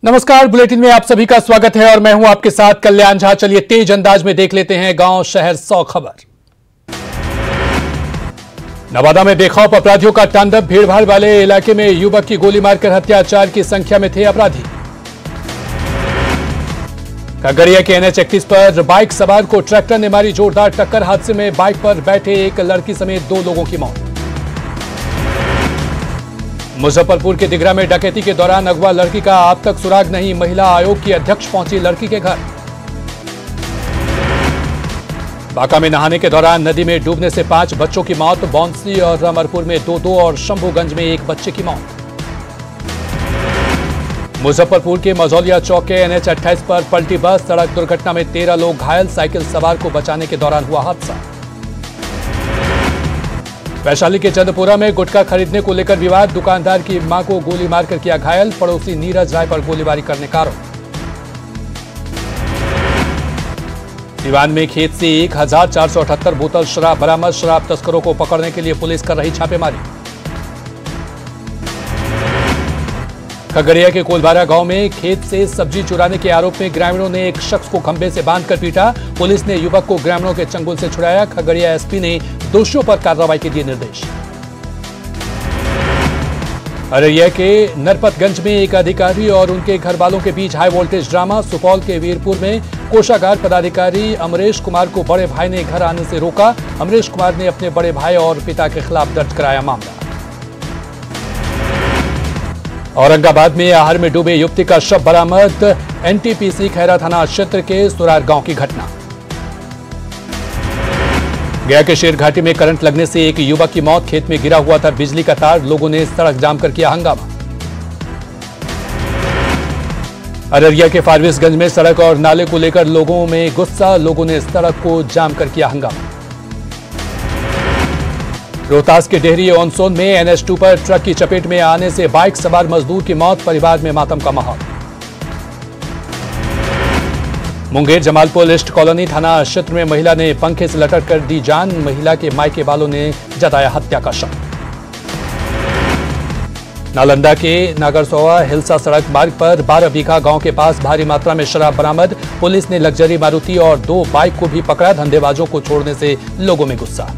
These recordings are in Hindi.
नमस्कार, बुलेटिन में आप सभी का स्वागत है और मैं हूं आपके साथ कल्याण झा। चलिए तेज अंदाज में देख लेते हैं गांव शहर 100 खबर। नवादा में बेखौफ अपराधियों का तांडव। भीड़भाड़ वाले इलाके में युवक की गोली मारकर हत्या, 4 की संख्या में थे अपराधी। खगड़िया के NH 31 पर बाइक सवार को ट्रैक्टर ने मारी जोरदार टक्कर। हादसे में बाइक पर बैठे एक लड़की समेत 2 लोगों की मौत। मुजफ्फरपुर के दिघरा में डकैती के दौरान अगवा लड़की का अब तक सुराग नहीं। महिला आयोग की अध्यक्ष पहुंची लड़की के घर। बांका में नहाने के दौरान नदी में डूबने से 5 बच्चों की मौत। बौंसी और अमरपुर में 2 और शंभूगंज में 1 बच्चे की मौत। मुजफ्फरपुर के मझौलिया चौक के NH 28 पर पलटी बस। सड़क दुर्घटना में 13 लोग घायल। साइकिल सवार को बचाने के दौरान हुआ हादसा। वैशाली के चंदपुरा में गुटखा खरीदने को लेकर विवाद। दुकानदार की मां को गोली मारकर किया घायल। पड़ोसी नीरज राय पर गोलीबारी करने का आरोप। सिवान में खेत से 1478 बोतल शराब बरामद। शराब तस्करों को पकड़ने के लिए पुलिस कर रही छापेमारी। खगड़िया के कोलबारा गांव में खेत से सब्जी चुराने के आरोप में ग्रामीणों ने एक शख्स को खंभे से बांधकर पीटा। पुलिस ने युवक को ग्रामीणों के चंगुल से छुड़ाया। खगड़िया SP ने दोषियों पर कार्रवाई के दिए निर्देश। अररिया के नरपतगंज में एक अधिकारी और उनके घर वालों के बीच हाई वोल्टेज ड्रामा। सुपौल के वीरपुर में कोषागार पदाधिकारी अमरेश कुमार को बड़े भाई ने घर आने से रोका। अमरेश कुमार ने अपने बड़े भाई और पिता के खिलाफ दर्ज कराया मामला। औरंगाबाद में आहर में डूबे युवती का शव बरामद। NTPC खैरा थाना क्षेत्र के सुरार गांव की घटना। गया के शेर घाटी में करंट लगने से एक युवक की मौत। खेत में गिरा हुआ था बिजली का तार। लोगों ने सड़क जाम कर किया हंगामा। अररिया के फारबिसगंज में सड़क और नाले को लेकर लोगों में गुस्सा। लोगों ने सड़क को जाम कर किया हंगामा। रोहतास के डेहरी ऑन सोन में NH 2 पर ट्रक की चपेट में आने से बाइक सवार मजदूर की मौत। परिवार में मातम का माहौल। मुंगेर जमालपुर ईस्ट कॉलोनी थाना क्षेत्र में महिला ने पंखे से लटक कर दी जान। महिला के मायके वालों ने जताया हत्या का शक। नालंदा के नागरसोवा हिलसा सड़क मार्ग पर 12 बीघा गांव के पास भारी मात्रा में शराब बरामद। पुलिस ने लग्जरी मारुति और 2 बाइक को भी पकड़ा। धंधेबाजों को छोड़ने से लोगों में गुस्सा।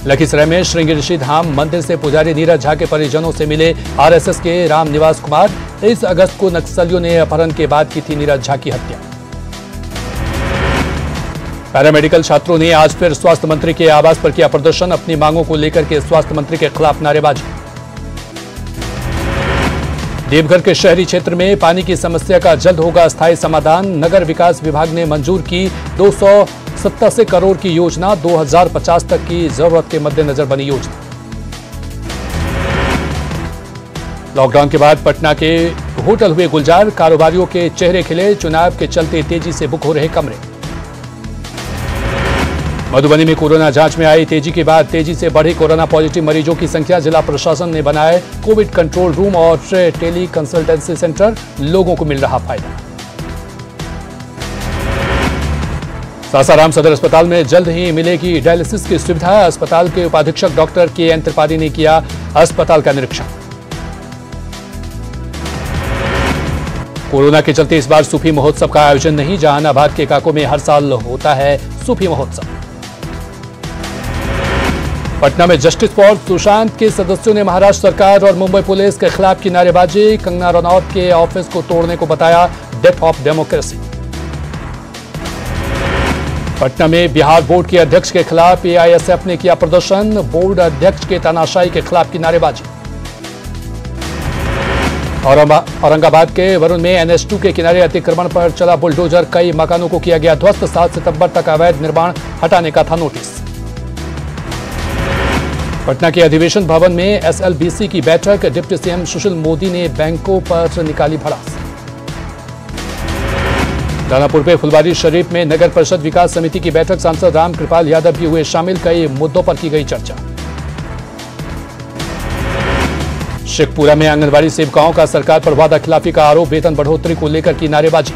लखीसराय में श्रृंगी ऋषि धाम मंदिर से पुजारी नीरज झा के परिजनों से मिले RSS के राम निवास कुमार। 23 अगस्त को नक्सलियों ने अपहरण के बाद की थी नीरज झा की हत्या। पैरामेडिकल छात्रों ने आज फिर स्वास्थ्य मंत्री के आवास पर किया प्रदर्शन। अपनी मांगों को लेकर के स्वास्थ्य मंत्री के खिलाफ नारेबाजी। देवघर के शहरी क्षेत्र में पानी की समस्या का जल्द होगा स्थायी समाधान। नगर विकास विभाग ने मंजूर की 287 करोड़ की योजना। 2050 तक की जरूरत के मद्देनजर बनी योजना। लॉकडाउन के बाद पटना के होटल हुए गुलजार। कारोबारियों के चेहरे खिले। चुनाव के चलते तेजी से बुक हो रहे कमरे। मधुबनी में कोरोना जांच में आई तेजी के बाद तेजी से बढ़ी कोरोना पॉजिटिव मरीजों की संख्या। जिला प्रशासन ने बनाए कोविड कंट्रोल रूम और टेली कंसल्टेंसी सेंटर। लोगों को मिल रहा फायदा। सासाराम सदर अस्पताल में जल्द ही मिलेगी डायलिसिस की सुविधा। अस्पताल के उपाधीक्षक डॉक्टर KN त्रिपाठी ने किया अस्पताल का निरीक्षण। कोरोना के चलते इस बार सूफी महोत्सव का आयोजन नहीं। जहानाबाद के काको में हर साल होता है सूफी महोत्सव। पटना में जस्टिस फॉर सुशांत के सदस्यों ने महाराष्ट्र सरकार और मुंबई पुलिस के खिलाफ की नारेबाजी। कंगना रनौत के ऑफिस को तोड़ने को बताया डेथ ऑफ डेमोक्रेसी। पटना में बिहार बोर्ड के अध्यक्ष के खिलाफ AISF ने किया प्रदर्शन। बोर्ड अध्यक्ष के तानाशाही के खिलाफ की नारेबाजी। औरंगाबाद के वरुण में NH 2 के किनारे अतिक्रमण पर चला बुलडोजर। कई मकानों को किया गया ध्वस्त। 7 सितंबर तक अवैध निर्माण हटाने का था नोटिस। पटना के अधिवेशन भवन में SLBC की बैठक। डिप्टी CM सुशील मोदी ने बैंकों पर निकाली भड़ास। दानापुर पे फुलवारी शरीफ में नगर परिषद विकास समिति की बैठक। सांसद राम कृपाल यादव भी हुए शामिल। कई मुद्दों पर की गई चर्चा। शेखपुरा में आंगनबाड़ी सेविकाओं का सरकार पर वादा खिलाफी का आरोप। वेतन बढ़ोतरी को लेकर की नारेबाजी।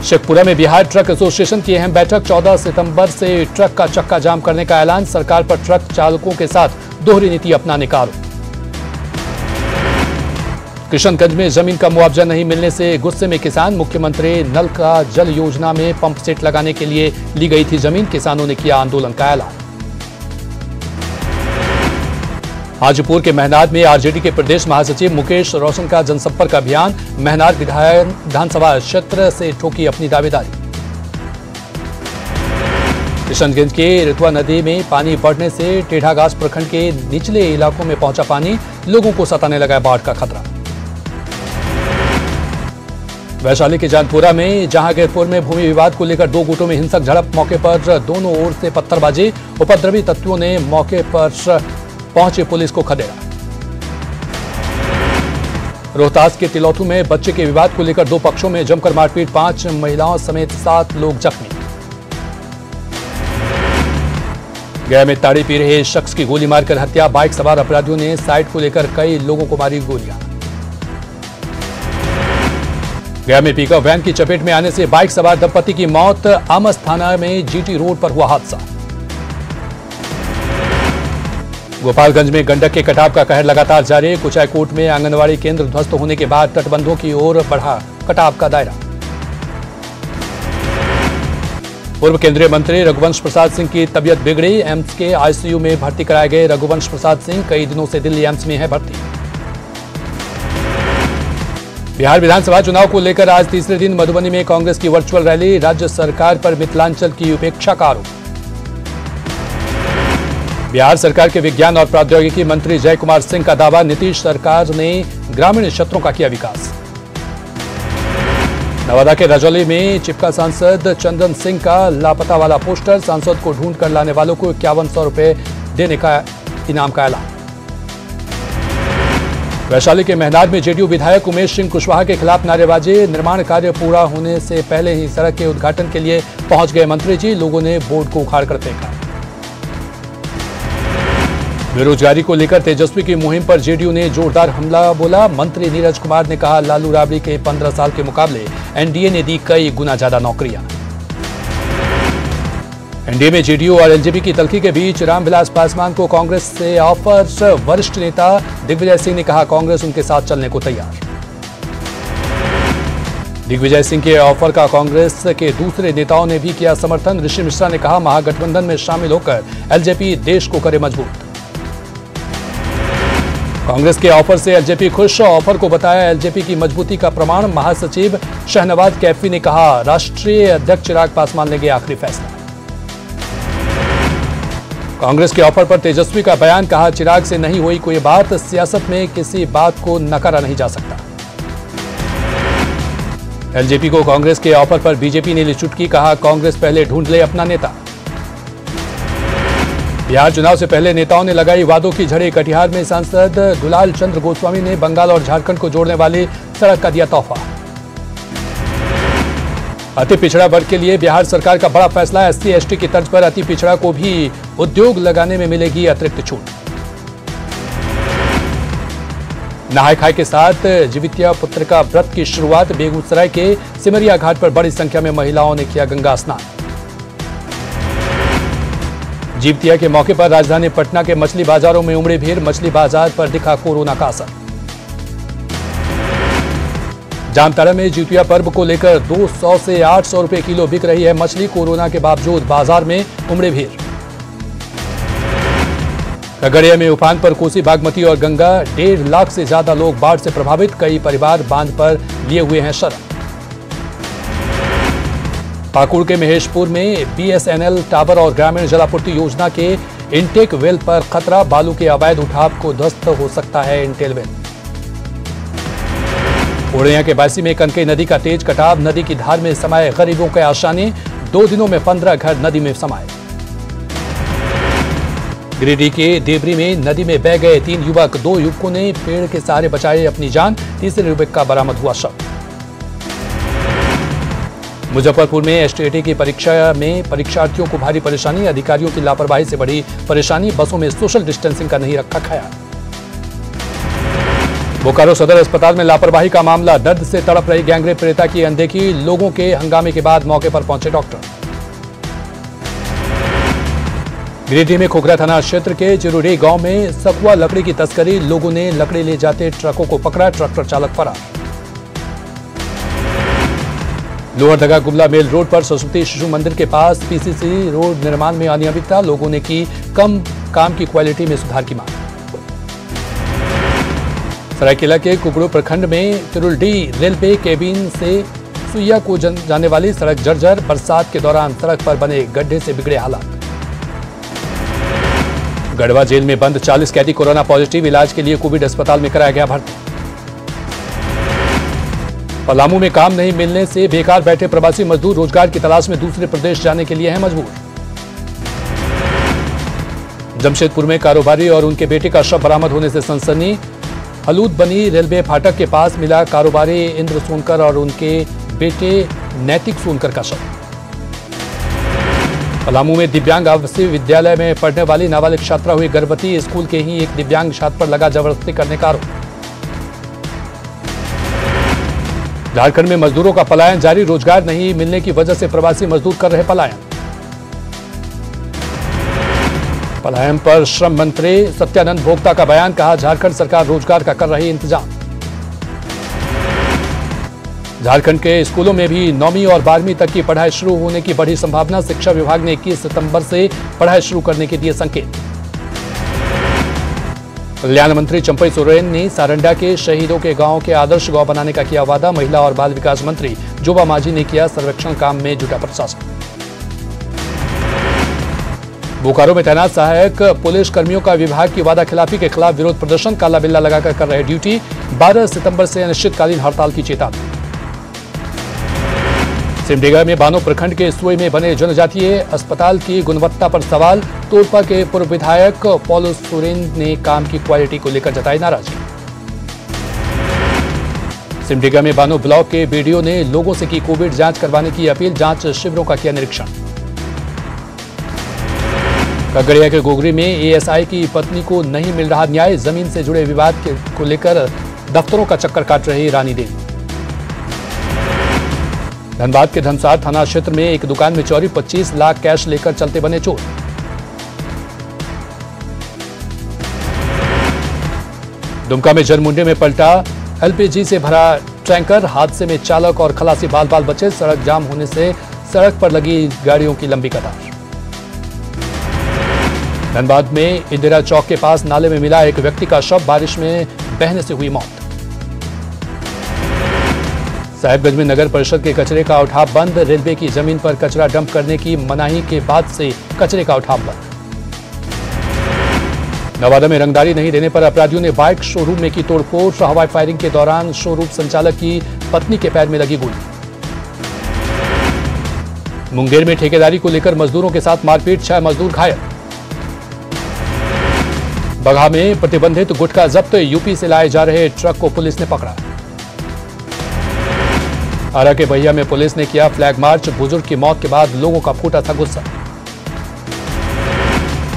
शेखपुरा में बिहार ट्रक एसोसिएशन की अहम बैठक। 14 सितंबर से ट्रक का चक्का जाम करने का ऐलान। सरकार पर ट्रक चालकों के साथ दोहरी नीति अपनाने का आरोप। किशनगंज में जमीन का मुआवजा नहीं मिलने से गुस्से में किसान। मुख्यमंत्री नल का जल योजना में पंप सेट लगाने के लिए ली गई थी जमीन। किसानों ने किया आंदोलन का ऐलान। हाजीपुर के महनार में आरजेडी के प्रदेश महासचिव मुकेश रोशन का जनसंपर्क अभियान। महनार विधानसभा क्षेत्र से ठोकी अपनी दावेदारी। किशनगंज के रितवा नदी में पानी बढ़ने से टेढ़ागाछ प्रखंड के निचले इलाकों में पहुंचा पानी। लोगों को सताने लगा बाढ़ का खतरा। वैशाली के जानपुरा में जहांगीरपुर में भूमि विवाद को लेकर दो गुटों में हिंसक झड़प। मौके पर दोनों ओर से पत्थरबाजी। उपद्रवी तत्वों ने मौके पर पहुंचे पुलिस को खदेड़ा। रोहतास के तिलौथू में बच्चे के विवाद को लेकर दो पक्षों में जमकर मारपीट। 5 महिलाओं समेत 7 लोग जख्मी। गया में ताड़ी पी रहे शख्स की गोली मारकर हत्या। बाइक सवार अपराधियों ने साइट को लेकर कई लोगों को मारी गोलियां। गया में पिकअप वैन की चपेट में आने से बाइक सवार दंपति की मौत। आमस थाना में जीटी रोड पर हुआ हादसा। गोपालगंज में गंडक के कटाव का कहर लगातार जारी। कुचायकोट में आंगनवाड़ी केंद्र ध्वस्त होने के बाद तटबंधों की ओर बढ़ा कटाव का दायरा। पूर्व केंद्रीय मंत्री रघुवंश प्रसाद सिंह की तबीयत बिगड़ी। एम्स के आईसीयू में भर्ती कराए गए रघुवंश प्रसाद सिंह कई दिनों से दिल्ली एम्स में है भर्ती। बिहार विधानसभा चुनाव को लेकर आज तीसरे दिन मधुबनी में कांग्रेस की वर्चुअल रैली। राज्य सरकार पर मिथिलांचल की उपेक्षा का आरोप। बिहार सरकार के विज्ञान और प्रौद्योगिकी मंत्री जय कुमार सिंह का दावा, नीतीश सरकार ने ग्रामीण क्षेत्रों का किया विकास। नवादा के रजौली में चिपका सांसद चंदन सिंह का लापता वाला पोस्टर। सांसद को ढूंढ कर लाने वालों को 5100 रुपए देने का इनाम का ऐलान। वैशाली के महनार में जेडीयू विधायक उमेश सिंह कुशवाहा के खिलाफ नारेबाजी। निर्माण कार्य पूरा होने से पहले ही सड़क के उद्घाटन के लिए पहुंच गए मंत्री जी। लोगों ने बोर्ड को उखाड़ कर फेंका। बेरोजगारी को लेकर तेजस्वी की मुहिम पर जेडीयू ने जोरदार हमला बोला। मंत्री नीरज कुमार ने कहा, लालू राबड़ी के 15 साल के मुकाबले एनडीए ने दी कई गुना ज्यादा नौकरियां। एनडीए में जेडीयू और एलजेपी की तल्खी के बीच रामविलास पासवान को कांग्रेस से ऑफर। वरिष्ठ नेता दिग्विजय सिंह ने कहा, कांग्रेस उनके साथ चलने को तैयार। दिग्विजय सिंह के ऑफर का कांग्रेस के दूसरे नेताओं ने भी किया समर्थन। ऋषि मिश्रा ने कहा, महागठबंधन में शामिल होकर एलजेपी देश को करे मजबूत। कांग्रेस के ऑफर से एलजेपी खुश। ऑफर को बताया एलजेपी की मजबूती का प्रमाण। महासचिव शहनवाज कैफी ने कहा, राष्ट्रीय अध्यक्ष चिराग पासवान लेंगे आखिरी फैसला। कांग्रेस के ऑफर पर तेजस्वी का बयान, कहा, चिराग से नहीं हुई कोई बात। सियासत में किसी बात को नकारा नहीं जा सकता। एलजेपी को कांग्रेस के ऑफर पर बीजेपी ने ली चुटकी। कहा, कांग्रेस पहले ढूंढ ले अपना नेता। बिहार चुनाव से पहले नेताओं ने लगाई वादों की झड़ी। कटिहार में सांसद दुलाल चंद्र गोस्वामी ने बंगाल और झारखंड को जोड़ने वाली सड़क का दिया तोहफा। अति पिछड़ा वर्ग के लिए बिहार सरकार का बड़ा फैसला। एससी एसटी की तर्ज पर अति पिछड़ा को भी उद्योग लगाने में मिलेगी अतिरिक्त छूट। नहाय खाए के साथ जीवित्या पुत्र का व्रत की शुरुआत। बेगूसराय के सिमरिया घाट पर बड़ी संख्या में महिलाओं ने किया गंगा स्नान। जीवित्या के मौके पर राजधानी पटना के मछली बाजारों में उमड़ी भीड़। मछली बाजार पर दिखा कोरोना का असर। जामताड़ा में जीवित्या पर्व को लेकर 200 से 800 रुपए किलो बिक रही है मछली। कोरोना के बावजूद बाजार में उमड़ी भीड़। खगड़िया में उफान पर कोसी, बागमती और गंगा। 1.5 लाख से ज्यादा लोग बाढ़ से प्रभावित। कई परिवार बांध पर लिए हुए हैं शरण। पाकुड़ के महेशपुर में बीएसएनएल टावर और ग्रामीण जलापूर्ति योजना के इनटेक वेल पर खतरा। बालू के अवैध उठाव को ध्वस्त हो सकता है इंटेल वेल। पूर्णिया के बासी में कनकई नदी का तेज कटाव। नदी की धार में समाये गरीबों के आशानी। 2 दिनों में 15 घर नदी में समाये। गिरिडीह के देवरी में नदी में बह गए 3 युवक। 2 युवकों ने पेड़ के सहारे बचाई अपनी जान। तीसरे युवक का बरामद हुआ शव। मुजफ्फरपुर में एसटीईटी की परीक्षा में परीक्षार्थियों को भारी परेशानी। अधिकारियों की लापरवाही से बढ़ी परेशानी। बसों में सोशल डिस्टेंसिंग का नहीं रखा ख्याल। बोकारो सदर अस्पताल में लापरवाही का मामला। दर्द से तड़प रही गैंगरेप पीड़िता की अनदेखी। लोगों के हंगामे के बाद मौके पर पहुंचे डॉक्टर। गिरिडीह में खोखरा थाना क्षेत्र के चिरुडी गांव में सकुआ लकड़ी की तस्करी, लोगों ने लकड़ी ले जाते ट्रकों को पकड़ा, ट्रैक्टर चालक फरार। लोहरदगा गुमला मेल रोड पर सरस्वती शिशु मंदिर के पास पीसीसी रोड निर्माण में अनियमितता, लोगों ने की कम काम की क्वालिटी में सुधार की मांग। सरायकेला के कुकड़ू प्रखंड में तिरुलडी रेलवे केबिन से सुइया को जाने वाली सड़क जर्जर, बरसात के दौरान सड़क पर बने गड्ढे से बिगड़े हालात। गढ़वा जेल में बंद 40 कैदी कोरोना पॉजिटिव, इलाज के लिए कोविड अस्पताल में कराया गया भर्ती। पलामू में काम नहीं मिलने से बेकार बैठे प्रवासी मजदूर रोजगार की तलाश में दूसरे प्रदेश जाने के लिए हैं मजबूर। जमशेदपुर में कारोबारी और उनके बेटे का शव बरामद होने से सनसनी, हलूद बनी रेलवे फाटक के पास मिला कारोबारी इंद्र सोनकर और उनके बेटे नैतिक सोनकर का शव। पलामू में दिव्यांग आवासीय विद्यालय में पढ़ने वाली नाबालिग छात्रा हुई गर्भवती, स्कूल के ही एक दिव्यांग छात्र पर लगा जबरदस्ती करने का आरोप। झारखंड में मजदूरों का पलायन जारी, रोजगार नहीं मिलने की वजह से प्रवासी मजदूर कर रहे पलायन। पलायन पर श्रम मंत्री सत्यानंद भोक्ता का बयान, कहा झारखंड सरकार रोजगार का कर रही इंतजाम। झारखंड के स्कूलों में भी 9वीं और 12वीं तक की पढ़ाई शुरू होने की बढ़ी संभावना, शिक्षा विभाग ने 21 सितंबर से पढ़ाई शुरू करने के दिए संकेत। कल्याण मंत्री चंपई सोरेन ने सारंडा के शहीदों के गांव के आदर्श गांव बनाने का किया वादा, महिला और बाल विकास मंत्री जोबा मांझी ने किया सर्वेक्षण काम में जुटा प्रशासन। बोकारो में तैनात सहायक पुलिस कर्मियों का विभाग की वादा खिलाफी के खिलाफ विरोध प्रदर्शन, काला बिल्ला लगाकर कर रहे ड्यूटी, 12 सितंबर से अनिश्चितकालीन हड़ताल की चेतावनी। सिमडेगा में बानो प्रखंड के सुई में बने जनजातीय अस्पताल की गुणवत्ता पर सवाल, तोरपा के पूर्व विधायक पॉलुस सोरेन ने काम की क्वालिटी को लेकर जताई नाराजगी। सिमडेगा में बानो ब्लॉक के बीडीओ ने लोगों से की कोविड जांच करवाने की अपील, जांच शिविरों का किया निरीक्षण। खगड़िया के गोगरी में एएसआई की पत्नी को नहीं मिल रहा न्याय, जमीन से जुड़े विवाद को लेकर दफ्तरों का चक्कर काट रही रानी देवी। धनबाद के धनसार थाना क्षेत्र में एक दुकान में चोरी, 25 लाख कैश लेकर चलते बने चोर। दुमका में जरमुंडे में पलटा एलपीजी से भरा टैंकर, हादसे में चालक और खलासी बाल बाल बचे, सड़क जाम होने से सड़क पर लगी गाड़ियों की लंबी कतार। धनबाद में इंदिरा चौक के पास नाले में मिला एक व्यक्ति का शव, बारिश में बहने से हुई मौत। साहिबगंज में नगर परिषद के कचरे का उठाव बंद, रेलवे की जमीन पर कचरा डंप करने की मनाही के बाद से कचरे का उठाव बंद। नवादा में रंगदारी नहीं देने पर अपराधियों ने बाइक शोरूम में की तोड़फोड़, हवाई फायरिंग के दौरान शोरूम संचालक की पत्नी के पैर में लगी गोली। मुंगेर में ठेकेदारी को लेकर मजदूरों के साथ मारपीट, 6 मजदूर घायल। बगहा में प्रतिबंधित गुटखा जब्त, यूपी से लाए जा रहे ट्रक को पुलिस ने पकड़ा। आरा के बहिया में पुलिस ने किया फ्लैग मार्च, बुजुर्ग की मौत के बाद लोगों का फूटा था गुस्सा।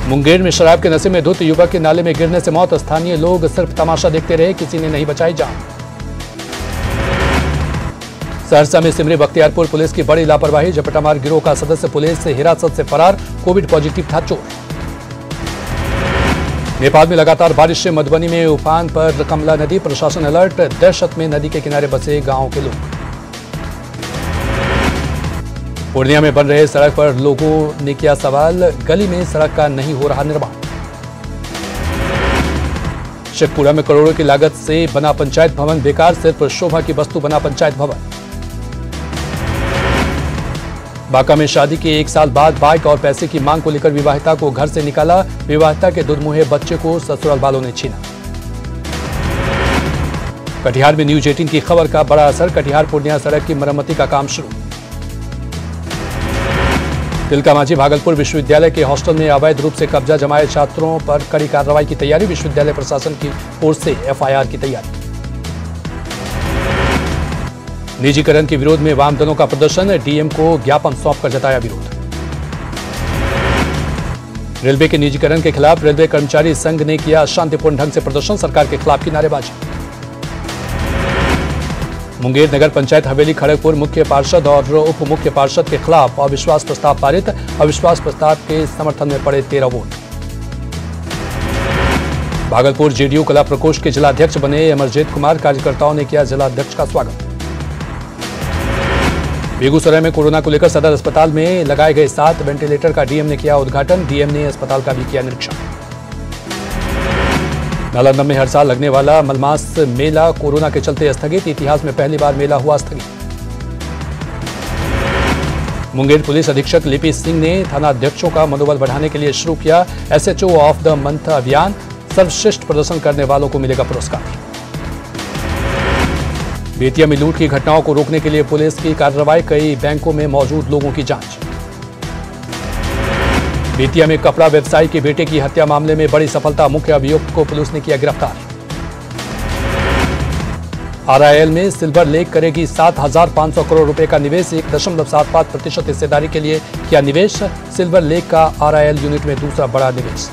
मुंगेर में शराब के नशे में धुत युवक के नाले में गिरने से मौत, स्थानीय लोग सिर्फ तमाशा देखते रहे, किसी ने नहीं बचाई जान। सहरसा में सिमरी बख्तियारपुर पुलिस की बड़ी लापरवाही, झपटामार गिरोह का सदस्य पुलिस से हिरासत से फरार, कोविड पॉजिटिव था चोर। नेपाल में लगातार बारिश से मधुबनी में उफान पर कमला नदी, प्रशासन अलर्ट, दहशत में नदी के किनारे बसे गांव के लोग। पूर्णिया में बन रहे सड़क पर लोगों ने किया सवाल, गली में सड़क का नहीं हो रहा निर्माण। शेखपुरा में करोड़ों की लागत से बना पंचायत भवन बेकार, सिर्फ शोभा की वस्तु बना पंचायत भवन। बांका में शादी के 1 साल बाद बाइक और पैसे की मांग को लेकर विवाहिता को घर से निकाला, विवाहिता के दुधमुहे बच्चे को ससुराल वालों ने छीना। कटिहार में न्यूज 18 की खबर का बड़ा असर, कटिहार पूर्णिया सड़क की मरम्मती का काम शुरू। तिलका मांझी भागलपुर विश्वविद्यालय के हॉस्टल में अवैध रूप से कब्जा जमाए छात्रों पर कड़ी कार्रवाई की तैयारी, विश्वविद्यालय प्रशासन की ओर से एफआईआर की तैयारी। निजीकरण के विरोध में वाम दलों का प्रदर्शन, डीएम को ज्ञापन सौंपकर जताया विरोध। रेलवे के निजीकरण के खिलाफ रेलवे कर्मचारी संघ ने किया शांतिपूर्ण ढंग से प्रदर्शन, सरकार के खिलाफ की नारेबाजी। मुंगेर नगर पंचायत हवेली खड़गपुर मुख्य पार्षद और उप मुख्य पार्षद के खिलाफ अविश्वास प्रस्ताव पारित। अविश्वास प्रस्ताव के समर्थन में पड़े 13 वोट। भागलपुर जेडीयू कला प्रकोष्ठ के जिलाध्यक्ष बने अमरजीत कुमार, कार्यकर्ताओं ने किया जिलाध्यक्ष का स्वागत। बेगूसराय में कोरोना को लेकर सदर अस्पताल में लगाए गए 7 वेंटिलेटर का डीएम ने किया उद्घाटन। डीएम ने अस्पताल का भी किया निरीक्षण। नालंदा में हर साल लगने वाला मलमास मेला कोरोना के चलते स्थगित। इतिहास में पहली बार मेला हुआ स्थगित। मुंगेर पुलिस अधीक्षक लिपि सिंह ने थानाध्यक्षों का मनोबल बढ़ाने के लिए शुरू किया एसएचओ ऑफ द मंथ अभियान। सर्वश्रेष्ठ प्रदर्शन करने वालों को मिलेगा पुरस्कार। बेतिया में लूट की घटनाओं को रोकने के लिए पुलिस की कार्रवाई। कई बैंकों में मौजूद लोगों की जांच। बेतिया में कपड़ा व्यवसायी के बेटे की हत्या मामले में बड़ी सफलता। मुख्य अभियुक्त को पुलिस ने किया गिरफ्तार। आरआईएल में सिल्वर लेक करेगी 7,500 करोड़ रुपए का निवेश। 1.75% हिस्सेदारी के लिए किया निवेश। सिल्वर लेक का आरआईएल यूनिट में दूसरा बड़ा निवेश।